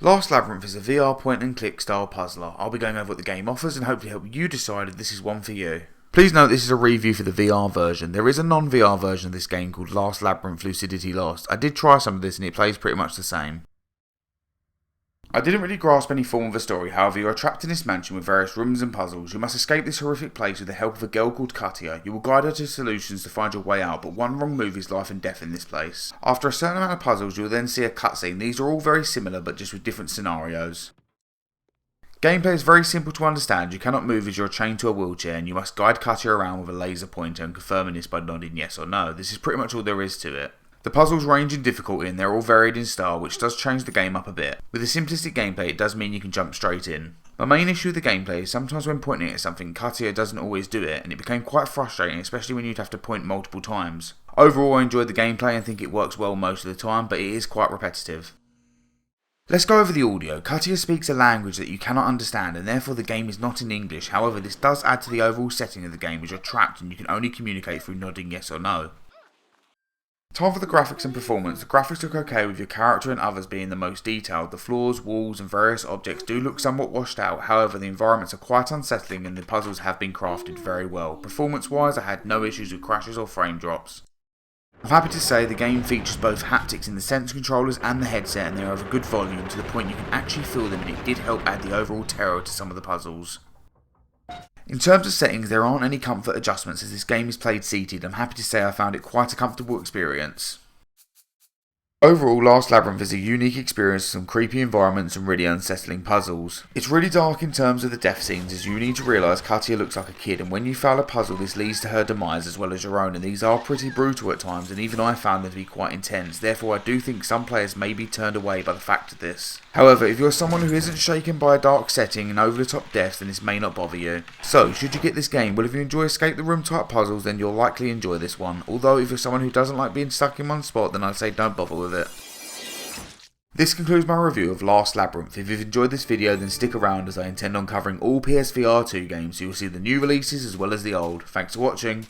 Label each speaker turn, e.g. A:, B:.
A: Last Labyrinth is a VR point and click style puzzler. I'll be going over what the game offers and hopefully help you decide if this is one for you. Please note this is a review for the VR version. There is a non-VR version of this game called Last Labyrinth Lucidity Lost. I did try some of this and it plays pretty much the same. I didn't really grasp any form of a story, however you are trapped in this mansion with various rooms and puzzles. You must escape this horrific place with the help of a girl called Katia. You will guide her to solutions to find your way out, but one wrong move is life and death in this place. After a certain amount of puzzles you will then see a cutscene. These are all very similar but just with different scenarios. Gameplay is very simple to understand. You cannot move as you are chained to a wheelchair and you must guide Katia around with a laser pointer and confirming this by nodding yes or no. This is pretty much all there is to it. The puzzles range in difficulty and they're all varied in style, which does change the game up a bit. With a simplistic gameplay it does mean you can jump straight in. My main issue with the gameplay is sometimes when pointing at something, Katia doesn't always do it, and it became quite frustrating, especially when you'd have to point multiple times. Overall I enjoyed the gameplay and think it works well most of the time, but it is quite repetitive. Let's go over the audio. Katia speaks a language that you cannot understand and therefore the game is not in English. However, this does add to the overall setting of the game as you're trapped and you can only communicate through nodding yes or no. Time for the graphics and performance. The graphics look okay with your character and others being the most detailed. The floors, walls and various objects do look somewhat washed out, however the environments are quite unsettling and the puzzles have been crafted very well. Performance wise I had no issues with crashes or frame drops. I'm happy to say the game features both haptics in the sense controllers and the headset and they are of a good volume to the point you can actually feel them, and it did help add the overall terror to some of the puzzles. In terms of settings, there aren't any comfort adjustments as this game is played seated. I'm happy to say I found it quite a comfortable experience. Overall, Last Labyrinth is a unique experience with some creepy environments and really unsettling puzzles. It's really dark in terms of the death scenes as you need to realise Katia looks like a kid, and when you fail a puzzle this leads to her demise as well as your own, and these are pretty brutal at times and even I found them to be quite intense. Therefore I do think some players may be turned away by the fact of this. However, if you're someone who isn't shaken by a dark setting and over the top deaths then this may not bother you. So, should you get this game? Well, if you enjoy escape the room type puzzles then you'll likely enjoy this one. Although if you're someone who doesn't like being stuck in one spot then I'd say don't bother with it. This concludes my review of Last Labyrinth. If you've enjoyed this video then stick around as I intend on covering all PSVR2 games so you'll see the new releases as well as the old. Thanks for watching.